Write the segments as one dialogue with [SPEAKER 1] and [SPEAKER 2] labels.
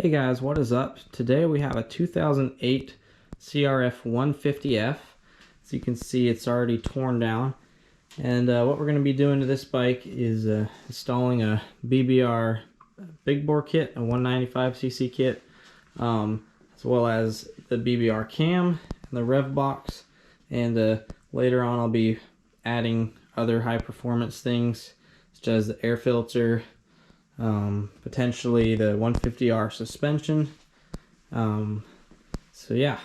[SPEAKER 1] Hey guys, what is up? Today we have a 2008 CRF150F. As you can see, it's already torn down. And what we're going to be doing to this bike is installing a BBR big bore kit, a 195cc kit, as well as the BBR cam and the rev box. And later on I'll be adding other high performance things such as the air filter, potentially the 150R suspension. So yeah,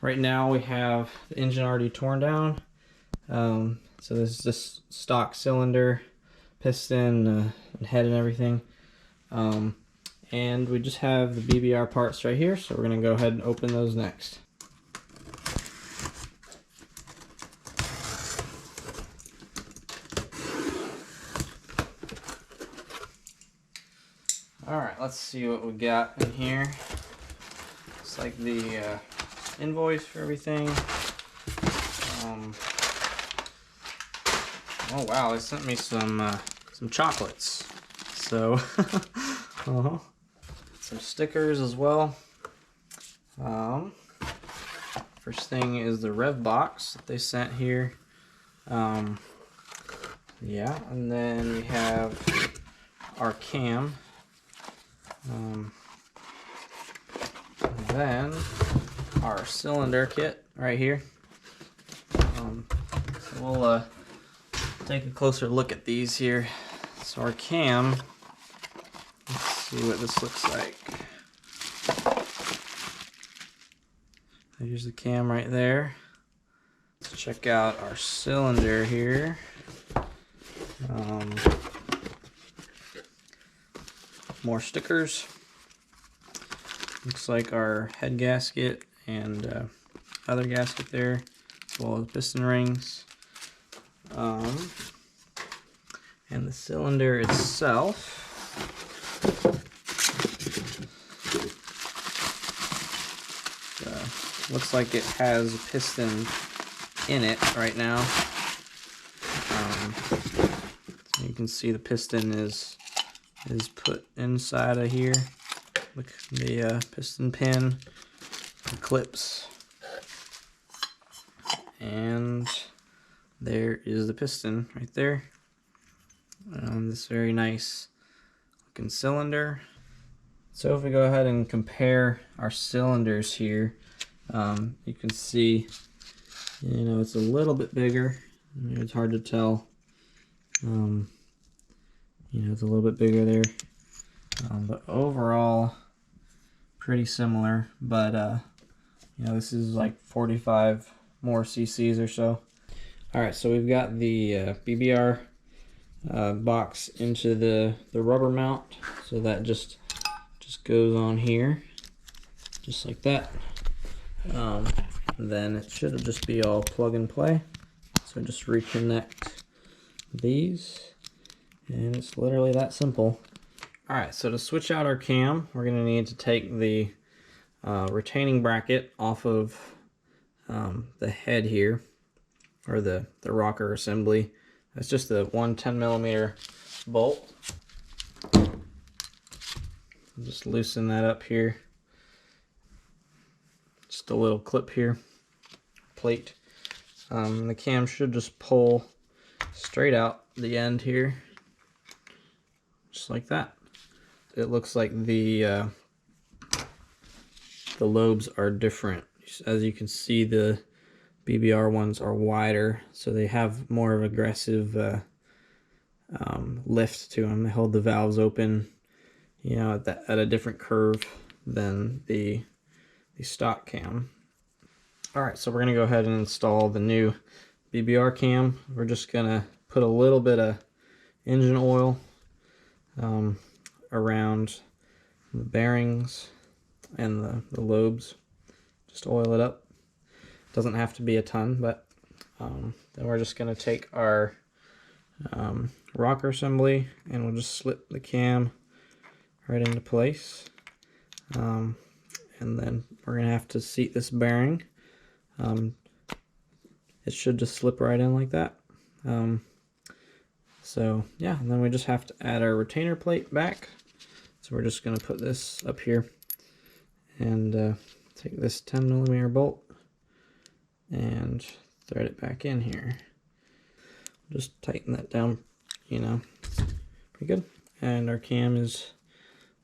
[SPEAKER 1] right now we have the engine already torn down. So this is just stock cylinder, piston, and head and everything. And we just have the BBR parts right here, so we're going to go ahead and open those next. Alright, let's see what we got in here. It's like the invoice for everything. Oh wow, they sent me some chocolates. So, some stickers as well. First thing is the rev box that they sent here. Yeah, and then we have our cam. And then our cylinder kit right here. So we'll take a closer look at these here. So our cam, let's see what this looks like. Here's the cam right there. Let's check out our cylinder here. More stickers. Looks like our head gasket and other gasket there, as well as piston rings. And the cylinder itself. Looks like it has a piston in it right now. So you can see the piston is put inside of here. Look, the piston pin, the clips, and there is the piston right there. This very nice looking cylinder. So if we go ahead and compare our cylinders here, you can see, it's a little bit bigger. It's hard to tell. It's a little bit bigger there, but overall pretty similar. But this is like 45 more cc's or so. All right, so we've got the BBR box into the rubber mount, so that just goes on here, just like that. Then it should just be all plug and play. So just reconnect these. And it's literally that simple. Alright, so to switch out our cam, we're going to need to take the retaining bracket off of the head here, or the rocker assembly. That's just the 110mm bolt. Just loosen that up here. Just a little clip here, plate. The cam should just pull straight out the end here. Just like that. It looks like the lobes are different. As you can see, the BBR ones are wider, so they have more of aggressive lift to them. They hold the valves open, at a different curve than the stock cam. All right, so we're gonna go ahead and install the new BBR cam. We're just gonna put a little bit of engine oil around the bearings and the lobes. Just oil it up. Doesn't have to be a ton, but then we're just going to take our rocker assembly and we'll just slip the cam right into place. And then we're going to have to seat this bearing. It should just slip right in like that. So yeah, and then we just have to add our retainer plate back. So we're just going to put this up here. and take this 10mm bolt and thread it back in here. Just tighten that down, you know, pretty good. And our cam is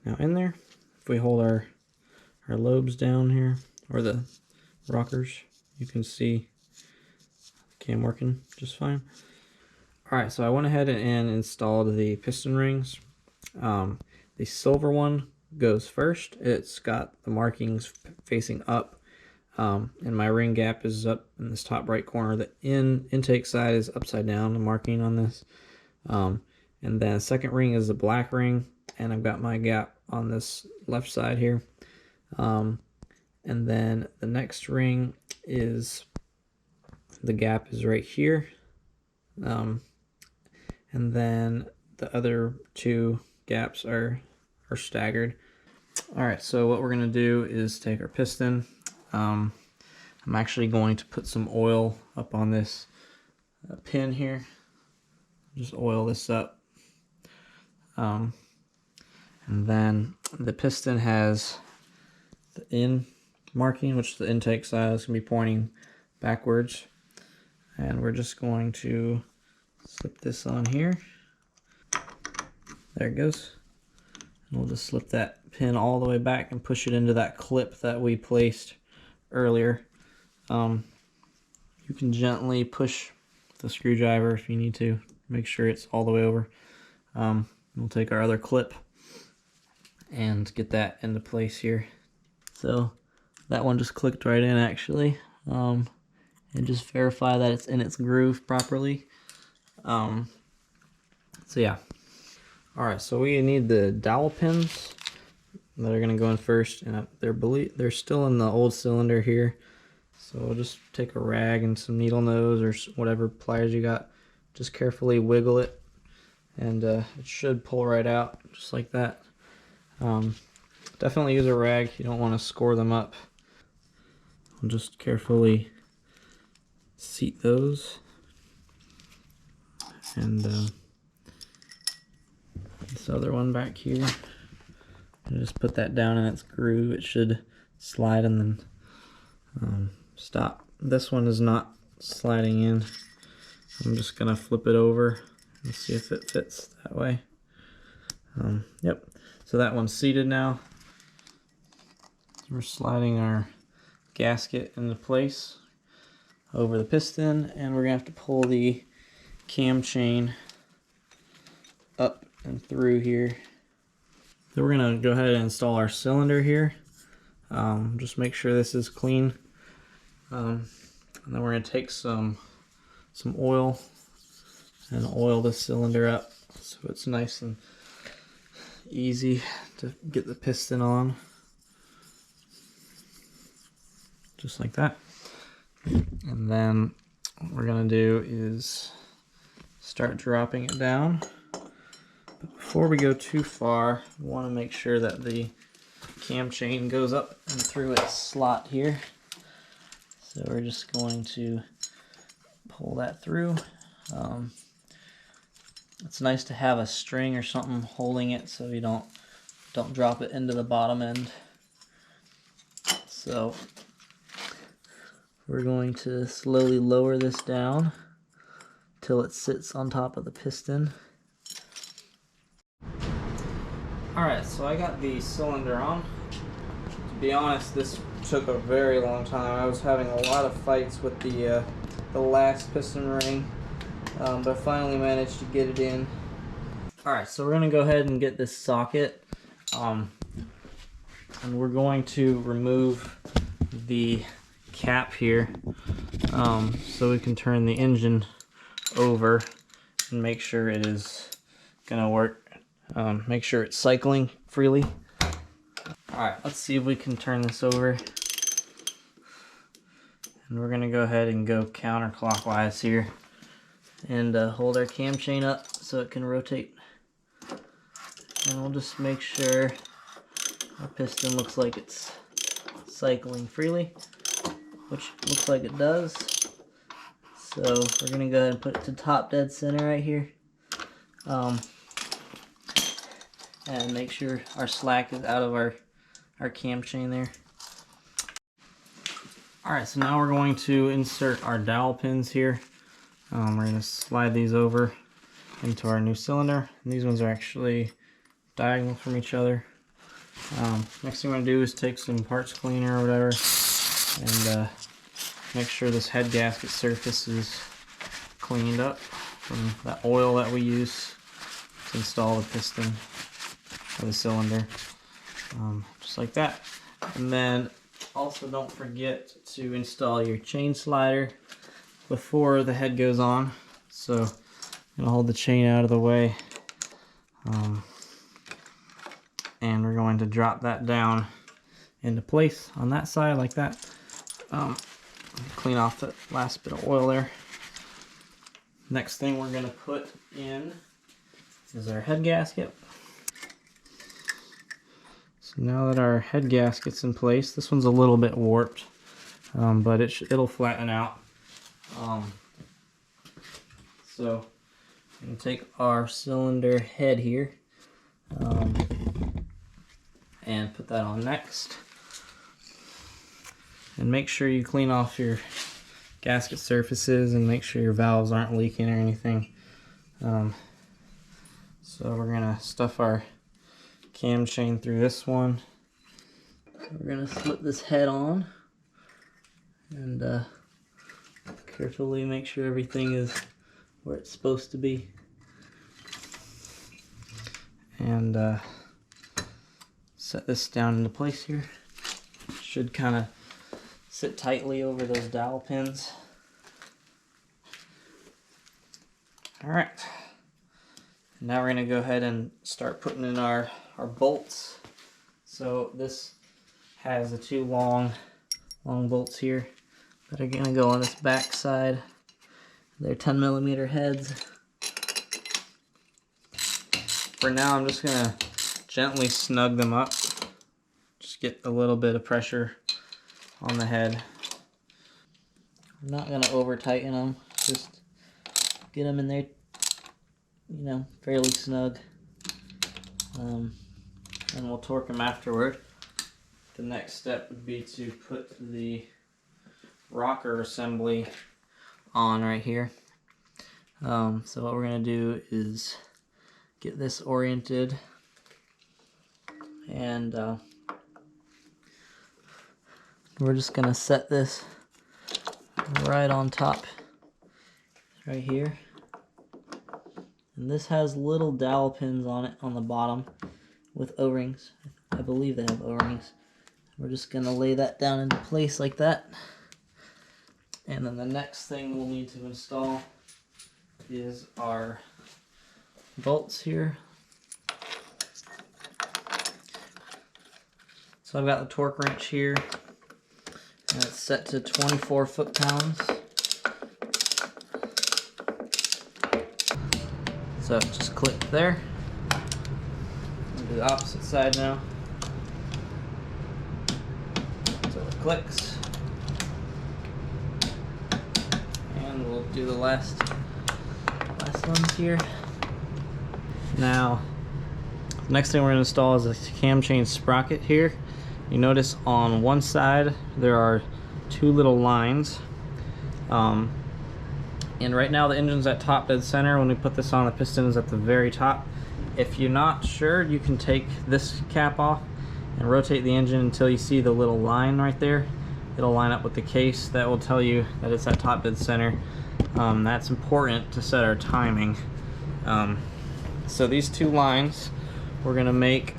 [SPEAKER 1] now in there. If we hold our lobes down here, or the rockers, you can see the cam working just fine. Alright, so I went ahead and installed the piston rings. The silver one goes first. It's got the markings facing up, and my ring gap is up in this top right corner. The intake side is upside down, the marking on this. And then the second ring is the black ring, and I've got my gap on this left side here. And then the next ring is, the gap is right here. And then the other two gaps are staggered. Alright, so what we're going to do is take our piston. I'm actually going to put some oil up on this pin here. Just oil this up. And then the piston has the in marking, which the intake side is going to be pointing backwards. And we're just going to slip this on here. There it goes. And we'll just slip that pin all the way back and push it into that clip that we placed earlier. You can gently push the screwdriver if you need to. Make sure it's all the way over. We'll take our other clip and get that into place here. So that one just clicked right in actually. And just verify that it's in its groove properly. So yeah. Alright, so we need the dowel pins that are going to go in first, and they're still in the old cylinder here. So we'll just take a rag and some needle nose or whatever pliers you got. Just carefully wiggle it, and it should pull right out just like that. Definitely use a rag. You don't want to score them up. I'll just carefully seat those, and this other one back here, and just put that down in its groove. It should slide and then stop. This one is not sliding in. I'm just gonna flip it over and see if it fits that way. Yep, so that one's seated now. We're sliding our gasket into place over the piston, and we're gonna have to pull the cam chain up and through here. So we're gonna go ahead and install our cylinder here. Just make sure this is clean, and then we're gonna take some oil and oil the cylinder up so it's nice and easy to get the piston on, just like that. And then what we're gonna do is start dropping it down. But before we go too far, we want to make sure that the cam chain goes up and through its slot here. So we're just going to pull that through. It's nice to have a string or something holding it so you don't drop it into the bottom end. So we're going to slowly lower this down till it sits on top of the piston. Alright, so I got the cylinder on. To be honest, this took a very long time. I was having a lot of fights with the last piston ring, but I finally managed to get it in. Alright, so we're going to go ahead and get this socket, and we're going to remove the cap here, so we can turn the engine over and make sure it is going to work. Make sure it's cycling freely. Alright, let's see if we can turn this over. And we're going to go ahead and go counterclockwise here and hold our cam chain up so it can rotate. And we'll just make sure our piston looks like it's cycling freely, which looks like it does. So we're going to go ahead and put it to top dead center right here. And make sure our slack is out of our our cam chain there. Alright, so now we're going to insert our dowel pins here. We're going to slide these over into our new cylinder. And these ones are actually diagonal from each other. Next thing I'm going to do is take some parts cleaner or whatever and make sure this head gasket surface is cleaned up from that oil that we use to install the piston of the cylinder. Just like that. And then also don't forget to install your chain slider before the head goes on. So I'm going to hold the chain out of the way. And we're going to drop that down into place on that side like that. Clean off the last bit of oil there. Next thing we're going to put in is our head gasket. So now that our head gasket's in place, this one's a little bit warped, but it'll flatten out. So I'm going to take our cylinder head here and put that on next. And make sure you clean off your gasket surfaces and make sure your valves aren't leaking or anything. So we're going to stuff our cam chain through this one. So we're going to slip this head on and carefully make sure everything is where it's supposed to be. And set this down into place here. Should kind of sit tightly over those dowel pins. Alright, now we're going to go ahead and start putting in our bolts. So this has the two long bolts here that are going to go on this back side. They're 10mm heads. For now I'm just going to gently snug them up. Just get a little bit of pressure on the head. I'm not going to over tighten them, just get them in there, you know, fairly snug. And we'll torque them afterward. The next step would be to put the rocker assembly on right here. So what we're going to do is get this oriented and we're just going to set this right on top, right here. And this has little dowel pins on it on the bottom with O-rings. I believe they have O-rings. We're just going to lay that down into place like that. And then the next thing we'll need to install is our bolts here. So I've got the torque wrench here. And it's set to 24 foot-pounds. So just click there. We'll do the opposite side now. So it clicks. And we'll do the last ones here. Now, the next thing we're going to install is a cam chain sprocket here. You notice on one side there are two little lines. And right now the engine's at top dead center. When we put this on, the piston is at the very top. If you're not sure, you can take this cap off and rotate the engine until you see the little line right there. It'll line up with the case. That will tell you that it's at top dead center. That's important to set our timing. So these two lines we're going to make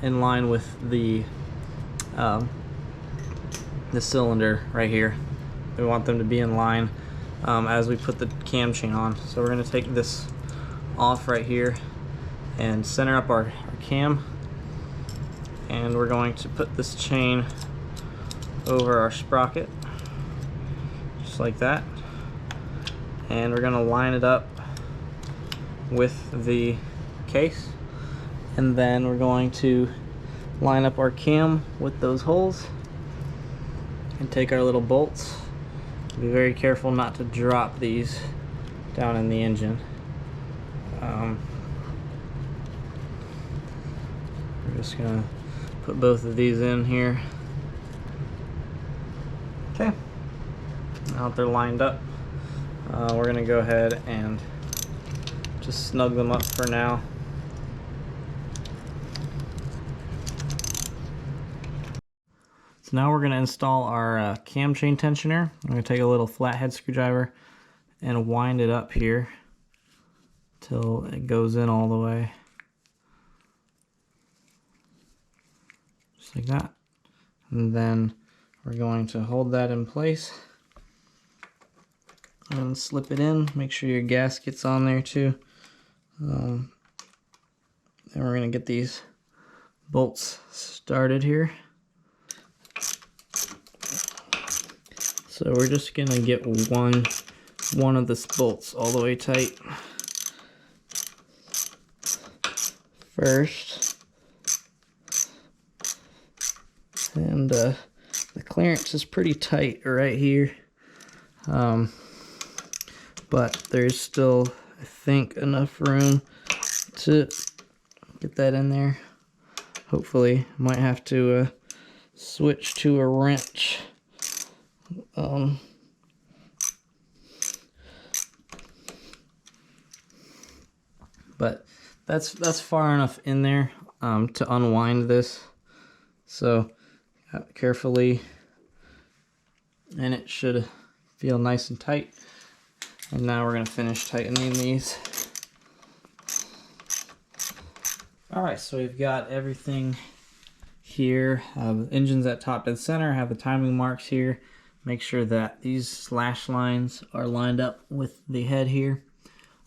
[SPEAKER 1] in line with the cylinder right here. We want them to be in line as we put the cam chain on. So we're going to take this off right here and center up our cam, and we're going to put this chain over our sprocket just like that, and we're going to line it up with the case, and then we're going to line up our cam with those holes and take our little bolts. Be very careful not to drop these down in the engine. We're just gonna Put both of these in here. Okay, now that they're lined up, we're gonna go ahead and just snug them up for now. So now we're gonna install our cam chain tensioner. I'm gonna take a little flathead screwdriver and wind it up here till it goes in all the way. Just like that. And then we're going to hold that in place and slip it in. Make sure your gasket's on there too. Then we're going to get these bolts started here. So we're just going to get one of the bolts all the way tight first. And the clearance is pretty tight right here, but there's still, I think, enough room to get that in there. Hopefully, might have to switch to a wrench. But that's far enough in there to unwind this. So carefully, and it should feel nice and tight. And now we're going to finish tightening these. Alright, so we've got everything here. The engine's at top dead center, have the timing marks here. Make sure that these slash lines are lined up with the head here.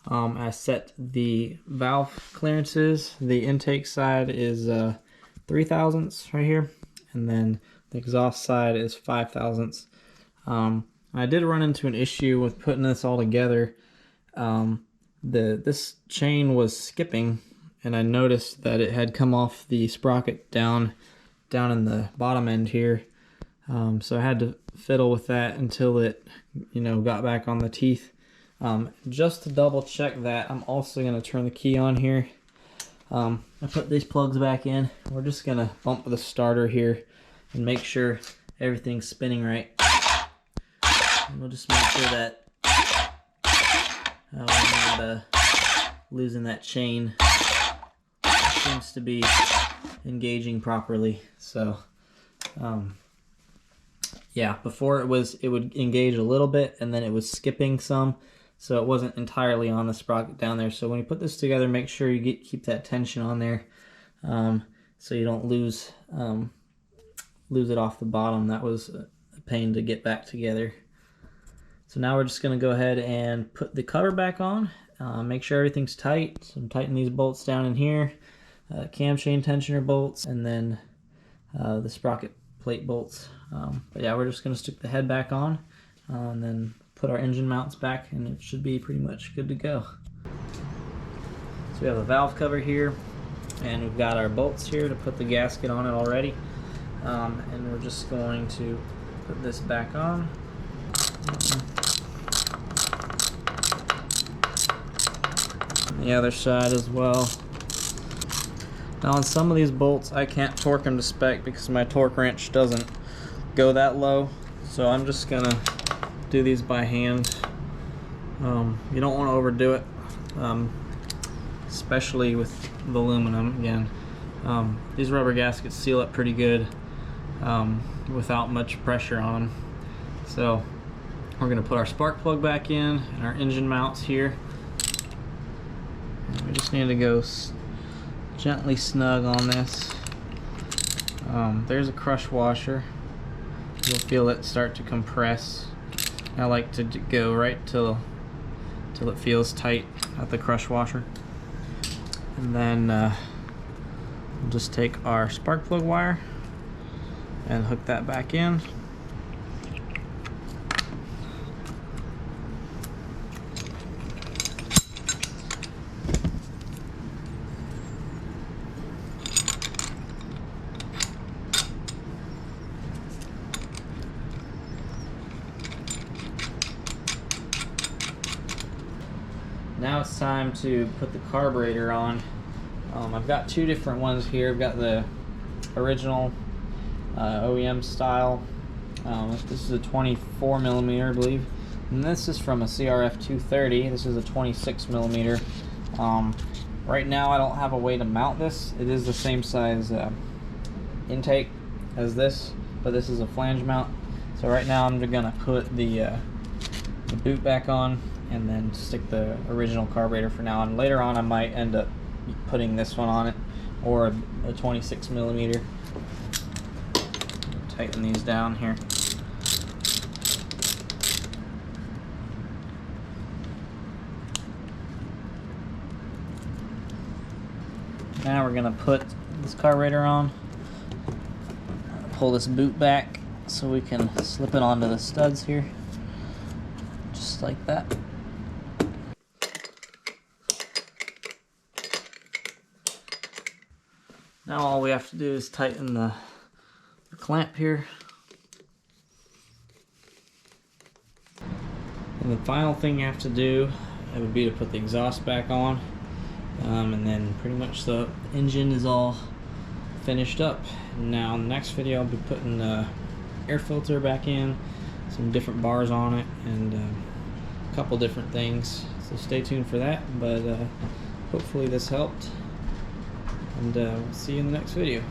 [SPEAKER 1] I set the valve clearances. The intake side is 3 thousandths right here, and then the exhaust side is 5 thousandths. I did run into an issue with putting this all together. This chain was skipping, and I noticed that it had come off the sprocket down in the bottom end here. So I had to fiddle with that until it, got back on the teeth. Just to double check that, I'm also going to turn the key on here. I put these plugs back in. We're just going to bump the starter here and make sure everything's spinning right. And we'll just make sure that we're not losing that chain. It seems to be engaging properly. So, yeah, before it would engage a little bit and then it was skipping some. So it wasn't entirely on the sprocket down there. So when you put this together, make sure you keep that tension on there, so you don't lose it off the bottom. That was a pain to get back together. So now we're just going to go ahead and put the cover back on. Make sure everything's tight. So I'm tightening these bolts down in here, cam chain tensioner bolts, and then the sprocket plate bolts. But yeah, we're just going to stick the head back on, and then put our engine mounts back, and it should be pretty much good to go. So we have a valve cover here, and we've got our bolts here to put the gasket on it already. And we're just going to put this back on. The other side as well. Now on some of these bolts I can't torque them to spec because my torque wrench doesn't go that low, so I'm just gonna do these by hand. You don't want to overdo it, especially with the aluminum. Again, these rubber gaskets seal up pretty good without much pressure on them. So we're going to put our spark plug back in and our engine mounts here. And we just need to go gently snug on this. There's a crush washer. You'll feel it start to compress. I like to go right till it feels tight at the crush washer. And then we'll just take our spark plug wire and hook that back in. Now it's time to put the carburetor on. I've got two different ones here. I've got the original OEM style. This is a 24 millimeter, I believe, and this is from a CRF150. This is a 26 millimeter. Right now I don't have a way to mount this. It is the same size intake as this, but this is a flange mount. So right now I'm gonna put the boot back on and then stick the original carburetor for now, and later on I might end up putting this one on it, or a 26 millimeter. Tighten these down here. Now we're gonna put this carburetor on, pull this boot back so we can slip it onto the studs here, just like that. Now all we have to do is tighten the clamp here. And the final thing you have to do, it would be to put the exhaust back on. And then pretty much the engine is all finished up. Now in the next video I'll be putting the air filter back in, some different bars on it, and a couple different things. So stay tuned for that, but hopefully this helped, and we'll see you in the next video.